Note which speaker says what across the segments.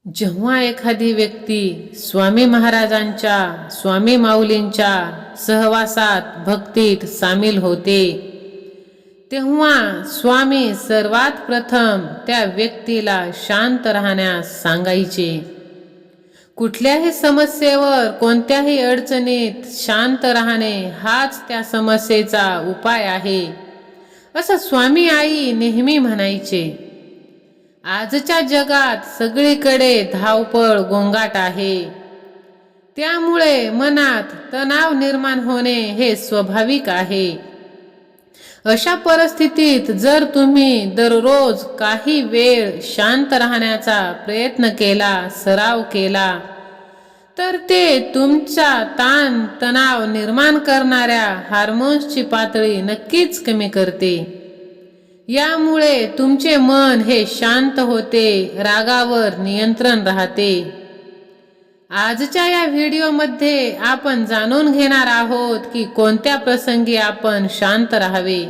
Speaker 1: जेव्हा एखादी व्यक्ती स्वामी महाराजांच्या स्वामी माऊलींच्या सहवासात भक्तीत सामील होते तेव्हा स्वामी सर्वात प्रथम त्या व्यक्तीला शांत राहण्यास सांगायचे। कुठल्याही समस्येवर कोणत्याही अडचणीत शांत राहणे हाच त्या समस्येचा उपाय आहे असं स्वामी आई नेहमी म्हणायचे। आजच्या जगात सगळीकडे धावपळ गोंगाट आहे, त्यामुळे मनात तणाव निर्माण होणे हे स्वाभाविक आहे। अशा परिस्थितीत जर तुम्ही दररोज काही वेळ शांत राहण्याचा प्रयत्न केला, सराव केला, तर ते तुमचा ताण तणाव निर्माण करणाऱ्या हार्मोन्सची पातळी नक्कीच कमी करते। यामुळे तुमचे मन हे शांत होते, रागावर नियंत्रण राहते। आजच्या या व्हिडिओमध्ये आपण जाणून घेणार आहोत की कोणत्या प्रसंगी आपण शांत राहावे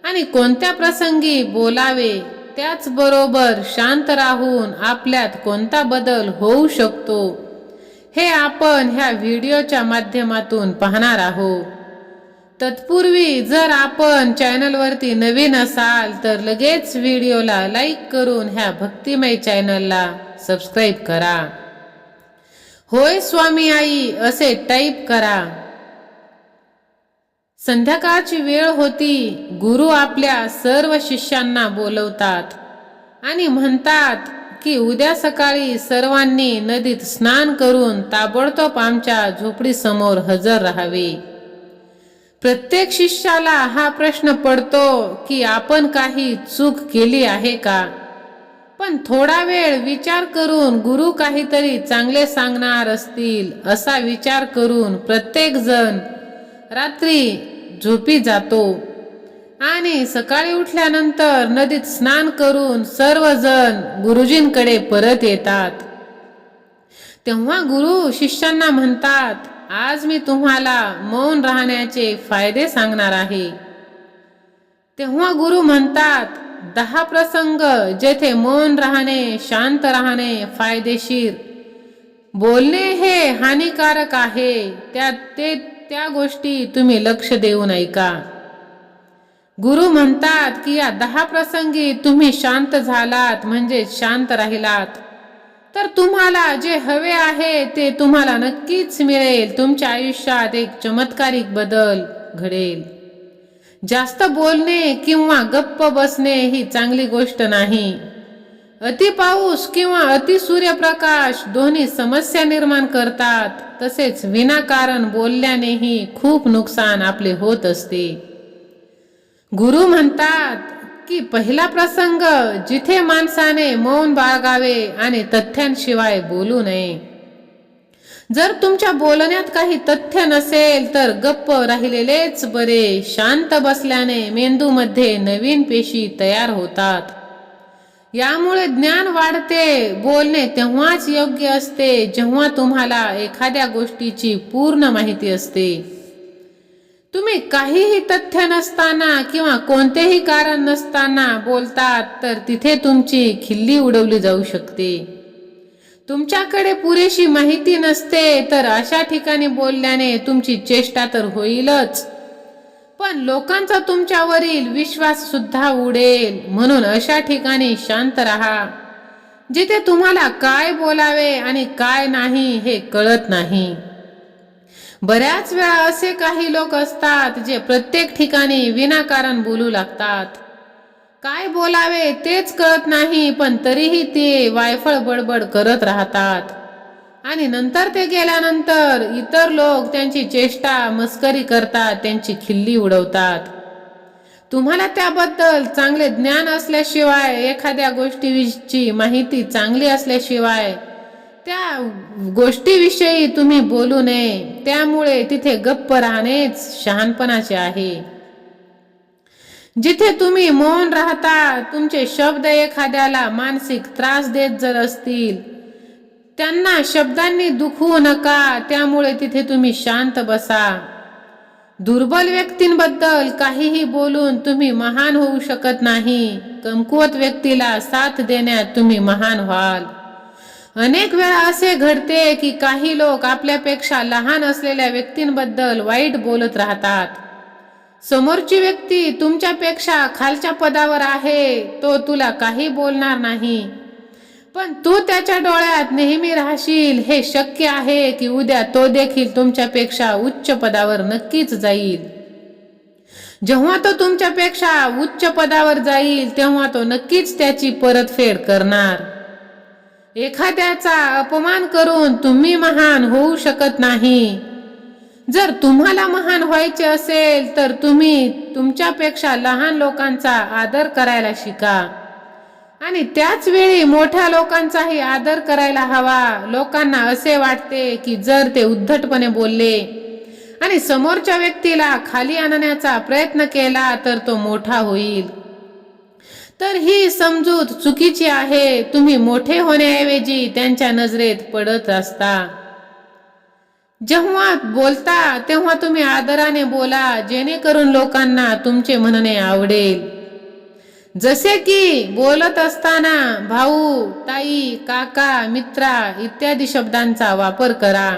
Speaker 1: आणि कोणत्या प्रसंगी बोलावे, त्याचबरोबर शांत राहून आपल्यात कोणता बदल होऊ शकतो हे आपण ह्या व्हिडिओच्या माध्यमातून पाहणार आहोत। तत्पूर्वी जर आपण चॅनलवरती नवीन असाल तर लगेच व्हिडिओला लाईक करून ह्या भक्तिमय चॅनलला सबस्क्राईब करा। होय स्वामी आई असे टाईप करा। संध्याकाळची वेळ होती। गुरु आपल्या सर्व शिष्यांना बोलवतात आणि म्हणतात की उद्या सकाळी सर्वांनी नदीत स्नान करून ताबडतोब आमच्या झोपडीसमोर हजर राहावे। प्रत्येक शिष्याला हा प्रश्न पडतो की आपण काही चूक केली आहे का, पण थोडा वेळ विचार करून गुरु काहीतरी चांगले सांगणार असतील असा विचार करून प्रत्येक जण रात्री झोपी जातो आणि सकाळी उठल्यानंतर नदीत स्नान करून सर्वजण गुरुजींकडे परत येतात। तेव्हा गुरु शिष्यांना म्हणतात, आज मी तुम्हाला मौन राहण्याचे फायदे सांगणार आहे। तेव्हा गुरु म्हणतात, 10 प्रसंग जेथे मौन राहणे, शांत राहणे फायदेशीर, बोलणे हे हानिकारक आहे, त्या गोष्टी तुम्ही लक्ष देऊन ऐका। गुरु म्हणतात की या 10 प्रसंगी तुम्ही शांत झालात म्हणजे शांत राहिलात तर तुम्हाला जे हवे आहे ते तुम्हाला नक्कीच मिळेल। तुमच्या आयुष्यात एक चमत्कारिक बदल घडेल। जास्त बोलणे किंवा गप्प बसणे ही चांगली गोष्ट नाही। अति पाऊस किंवा अति सूर्यप्रकाश दोन्ही समस्या निर्माण करतात, तसेच विनाकारण बोलल्यानेही खूप नुकसान आपले होत असते। गुरु म्हणतात की पहिला प्रसंग जिथे माणसाने मौन बाळगावे आणि तथ्यांशिवाय बोलू नये। जर तुमच्या बोलण्यात काही तथ्य नसेल तर गप्प राहिलेलेच बरे। शांत बसल्याने मेंदूमध्ये नवीन पेशी तयार होतात, यामुळे ज्ञान वाढते। बोलणे तेव्हाच योग्य असते जेव्हा तुम्हाला एखाद्या गोष्टीची पूर्ण माहिती असते। तुम्ही काहीही तथ्य नसताना किंवा कोणतेही कारण नसताना बोलतात तर तिथे तुमची खिल्ली उडवली जाऊ शकते। तुमच्याकडे पुरेशी माहिती नसते तर अशा ठिकाणी बोलल्याने तुमची चेष्टा तर होईलच, पण लोकांचा तुमच्यावरील विश्वास सुद्धा उडेल। म्हणून अशा ठिकाणी शांत राहा जिथे तुम्हाला काय बोलावे आणि काय नाही हे कळत नाही। बऱ्याच वेळा असे काही लोक असतात जे प्रत्येक ठिकाणी विनाकारण बोलू लागतात। काय बोलावे तेच कळत नाही, पण तरीही ते वायफळ बडबड करत राहतात आणि नंतर ते गेल्यानंतर इतर लोक त्यांची चेष्टा मस्करी करतात, त्यांची खिल्ली उडवतात। तुम्हाला त्याबद्दल चांगले ज्ञान असल्याशिवाय, एखाद्या गोष्टीची माहिती चांगली असल्याशिवाय त्या गोष्टीविषयी तुम्ही बोलू नये। त्यामुळे तिथे गप्प राहणेच शहाणपणाचे आहे। जिथे तुम्ही मौन राहता, तुमचे शब्द एखाद्याला मानसिक त्रास देत जर असतील, त्यांना शब्दांनी दुखवू नका। त्यामुळे तिथे तुम्ही शांत बसा। दुर्बल व्यक्तींबद्दल काहीही बोलून तुम्ही महान होऊ शकत नाही। कमकुवत व्यक्तीला साथ देण्यात तुम्ही महान व्हाल। अनेक वेळा असे घडते की काही लोक आपल्यापेक्षा लहान असलेल्या व्यक्तींबद्दल वाईट बोलत राहतात. समोरची व्यक्ती तुमच्यापेक्षा खालच्या पदावर आहे, तो तुला काही बोलणार नाही, पण तू त्याच्या डोळ्यात नेहमी राहशील. हे शक्य आहे की उद्या तो देखील तुमच्यापेक्षा उच्च पदावर नक्कीच जाईल. जेव्हा तो तुमच्यापेक्षा उच्च पदावर जाईल तेव्हा तो नक्कीच त्याची परतफेड करणार. एखाद्याचा अपमान करून तुम्ही महान होऊ शकत नाही. जर तुम्हाला महान व्हायचे असेल तर तुम्ही तुमच्यापेक्षा लहान लोकांचा आदर करायला शिका आणि त्याच वेळी मोठ्या लोकांचाही आदर करायला हवा. लोकांना असे वाटते की जर ते उद्धटपणे बोलले आणि समोरच्या व्यक्तीला खाली आणण्याचा प्रयत्न केला तर तो मोठा होईल. तर ही समजूत चुकीची आहे. तुम्ही मोठे होण्याऐवजी त्यांच्या नजरेत पडत असता. जेव्हा बोलता तेव्हा तुम्ही आदराने बोला, जेणेकरून लोकांना तुमचे म्हणणे आवडेल. जसे की बोलत असताना भाऊ, ताई, काका, मित्रा इत्यादी शब्दांचा वापर करा.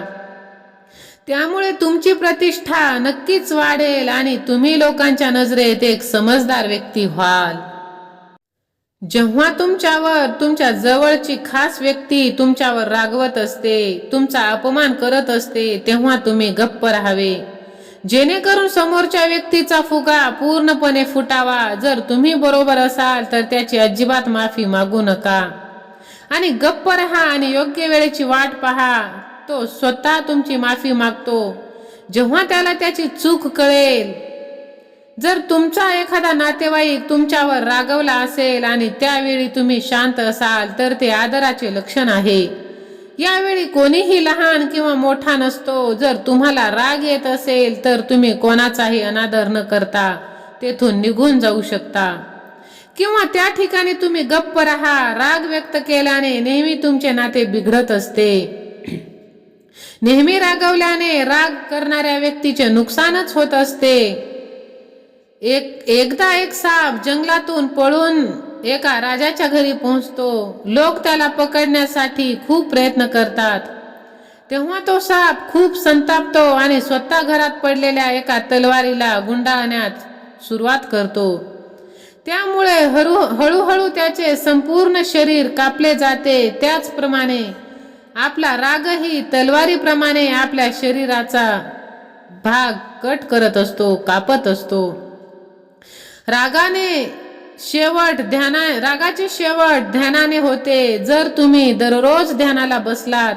Speaker 1: त्यामुळे तुमची प्रतिष्ठा नक्कीच वाढेल आणि तुम्ही लोकांच्या नजरेत एक समजदार व्यक्ती व्हाल. जेव्हा तुमच्यावर तुमच्या जवळची खास व्यक्ती तुमच्यावर रागवत असते, तुमचा अपमान करत असते, तेव्हा तुम्ही गप्प राहावे, जेणेकरून समोरच्या व्यक्तीचा फुगा पूर्णपणे फुटावा. जर तुम्ही बरोबर असाल तर त्याची अजिबात माफी मागू नका आणि गप्प राहा आणि योग्य वेळेची वाट पहा. तो स्वतः तुमची माफी मागतो जेव्हा त्याला त्याची चूक कळेल. जर तुमचा एखादा नातेवाईक तुमच्यावर रागवला असेल आणि त्यावेळी तुम्ही शांत असाल तर ते आदराचे लक्षण आहे. यावेळी कोणीही लहान किंवा मोठा नसतो. जर तुम्हाला राग येत असेल तर तुम्ही कोणाचाही अनादर न करता तेथून निघून जाऊ शकता किंवा त्या ठिकाणी तुम्ही गप्प राहा. राग व्यक्त केल्याने नेहमी तुमचे नाते बिघडत असते. नेहमी रागवल्याने राग करणाऱ्या व्यक्तीचे नुकसानच होत असते. एकदा एक साप जंगलातून पळून एका राजाच्या घरी पोहोचतो. लोक त्याला पकडण्यासाठी खूप प्रयत्न करतात. तेव्हा तो साप खूप संतापतो आणि स्वतः घरात पडलेल्या एका तलवारीला गुंडाळण्यास सुरुवात करतो. त्यामुळे हळूहळू त्याचे संपूर्ण शरीर कापले जाते. त्याचप्रमाणे आपला रागही तलवारीप्रमाणे आपल्या शरीराचा भाग कट करत असतो, कापत असतो. रागाचे शेवट ध्यानाने होते. जर तुम्ही दररोज ध्यानाला बसलात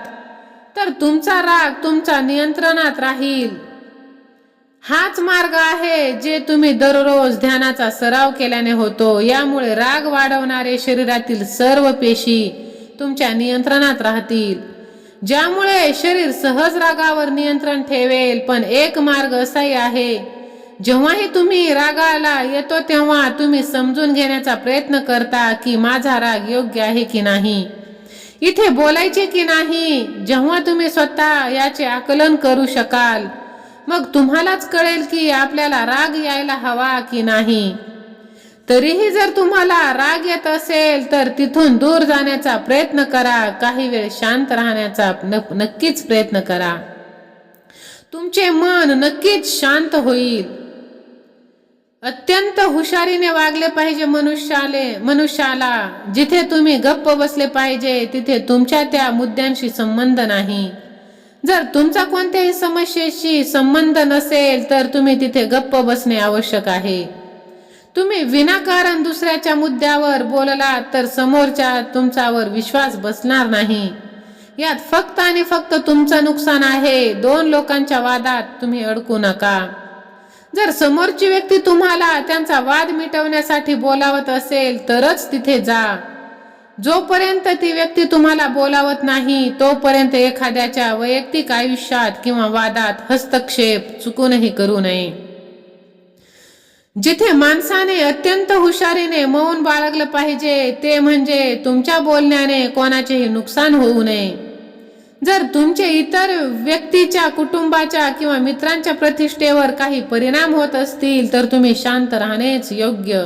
Speaker 1: तर तुमचा राग तुमच्या नियंत्रणात राहील. हाच मार्ग आहे जे तुम्ही दररोज ध्यानाचा सराव केल्याने होतो. यामुळे राग वाढवणारे शरीरातील सर्व पेशी तुमच्या नियंत्रणात राहतील, ज्यामुळे शरीर सहज रागावर नियंत्रण ठेवेल. पण एक मार्ग असाही आहे, जेव्हाही तुम्ही रागाला येतो तेव्हा तुम्ही समजून घेण्याचा प्रयत्न करता की माझा राग योग्य आहे की नाही, इथे बोलायचे की नाही. जेव्हा तुम्ही स्वतः याचे आकलन करू शकाल मग तुम्हालाच कळेल की आपल्याला राग यायला हवा की नाही. तरीही जर तुम्हाला राग येत असेल तर तिथून दूर जाण्याचा प्रयत्न करा. काही वेळ शांत राहण्याचा नक्कीच प्रयत्न करा. तुमचे मन नक्कीच शांत होईल. अत्यंत हुशारीने वागले पाहिजे मनुष्याला. जिथे तुम्ही गप्प बसले पाहिजे तिथे तुमच्या त्या मुद्द्यांशी संबंध नाही. जर तुमचा कोणत्याही समस्येशी संबंध नसेल तर तुम्ही तिथे गप्प बसणे आवश्यक आहे. तुम्ही विनाकारण दुसऱ्याच्या मुद्द्यावर बोललात तर समोरच्या तुमच्यावर विश्वास बसणार नाही. यात फक्त आणि फक्त तुमचं नुकसान आहे. दोन लोकांच्या वादात तुम्ही अडकू नका. जर समोरची व्यक्ती तुम्हाला त्यांचा वाद मिटवण्यासाठी बोलावत असेल तरच तिथे जा. जोपर्यंत ती व्यक्ती तुम्हाला बोलावत नाही तोपर्यंत एखाद्याच्या वैयक्तिक आयुष्यात किंवा वादात हस्तक्षेप चुकूनही करू नये. जिथे माणसाने अत्यंत हुशारीने मौन बाळगलं पाहिजे ते म्हणजे तुमच्या बोलण्याने कोणाचेही नुकसान होऊ नये. जर तुमचे इतर व्यक्तीच्या, कुटुंबाच्या किंवा मित्रांच्या प्रतिष्ठेवर काही परिणाम होत असतील तर तुम्ही शांत राहणेच योग्य.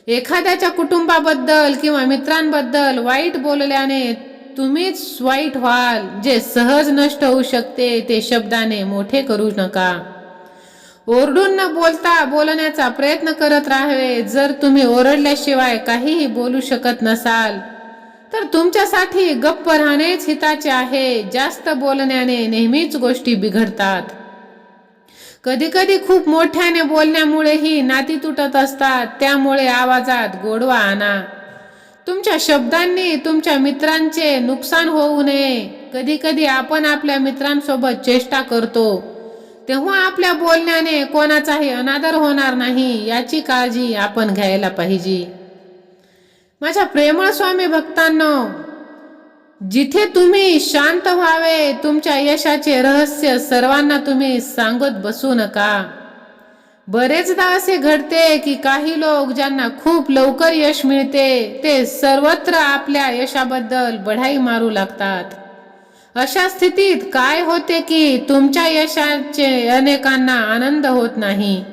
Speaker 1: एखाद्याच्या कुटुंबाबद्दल किंवा मित्रांबद्दल वाईट बोलल्याने तुम्हीच वाईट व्हाल. जे सहज नष्ट होऊ शकते ते शब्दाने मोठे करू नका. ओरडून न बोलता बोलण्याचा प्रयत्न करत राहावे. जर तुम्ही ओरडल्याशिवाय काहीही बोलू शकत नसाल तर तुमच्यासाठी गप्प राहणेच हिताचे आहे. जास्त बोलण्याने नेहमीच गोष्टी बिघडतात. कधी कधी खूप मोठ्याने बोलण्यामुळेही नाती तुटत असतात. त्यामुळे आवाजात गोडवा आणा. तुमच्या शब्दांनी तुमच्या मित्रांचे नुकसान होऊ नये. कधी कधी आपण आपल्या मित्रांसोबत चेष्टा करतो तेव्हा आपल्या बोलण्याने कोणाचाही अनादर होणार नाही याची काळजी आपण घ्यायला पाहिजे. माझ्या प्रेमळ स्वामी भक्तांनो, जिथे तुम्ही शांत व्हावे. तुमच्या यशाचे रहस्य सर्वांना तुम्ही सांगत बसू नका. बरेचदा असे घडते की काही लोक ज्यांना खूप लवकर यश मिळते ते सर्वत्र आपल्या यशाबद्दल बढाई मारू लागतात. अशा स्थितीत काय होते की तुमच्या यशाचे अनेकांना आनंद होत नाही.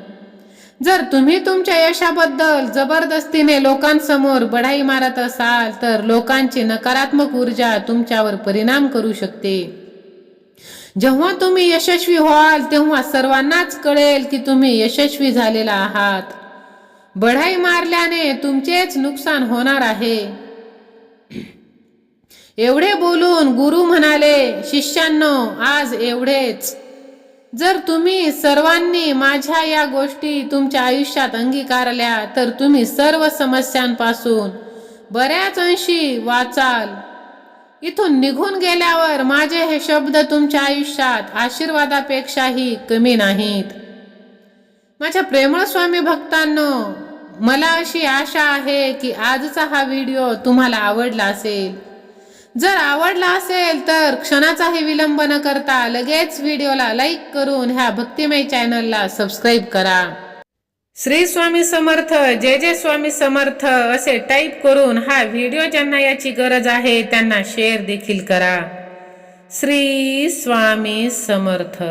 Speaker 1: जर तुम्ही तुमच्या यशाबद्दल जबरदस्तीने लोकांसमोर बढाई मारत असाल तर लोकांची नकारात्मक ऊर्जा तुमच्यावर परिणाम करू शकते. जेव्हा तुम्ही यशस्वी व्हाल तेव्हा सर्वांनाच कळेल की तुम्ही यशस्वी झालेला आहात. बढाई मारल्याने तुमचेच नुकसान होणार आहे. एवढे बोलून गुरु म्हणाले, शिष्यांनो आज एवढेच. जर तुम्ही सर्वांनी माझ्या या गोष्टी तुमच्या आयुष्यात अंगीकारल्या तर तुम्ही सर्व समस्यांपासून बऱ्याच अंशी वाचाल. इथून निघून गेल्यावर माझे हे शब्द तुमच्या आयुष्यात आशीर्वादापेक्षाही कमी नाहीत. माझ्या प्रेमळ स्वामी भक्तांनो, मला अशी आशा आहे की आजचा हा व्हिडिओ तुम्हाला आवडला असेल. जर आवडला असेल तर क्षणाचाही विलंब न करता लगेच व्हिडिओला लाईक करून ह्या भक्तिमय चॅनलला सबस्क्राईब करा. श्री स्वामी समर्थ, जय जय स्वामी समर्थ असे टाईप करून हा व्हिडिओ ज्यांना याची गरज आहे त्यांना शेअर देखील करा. श्री स्वामी समर्थ.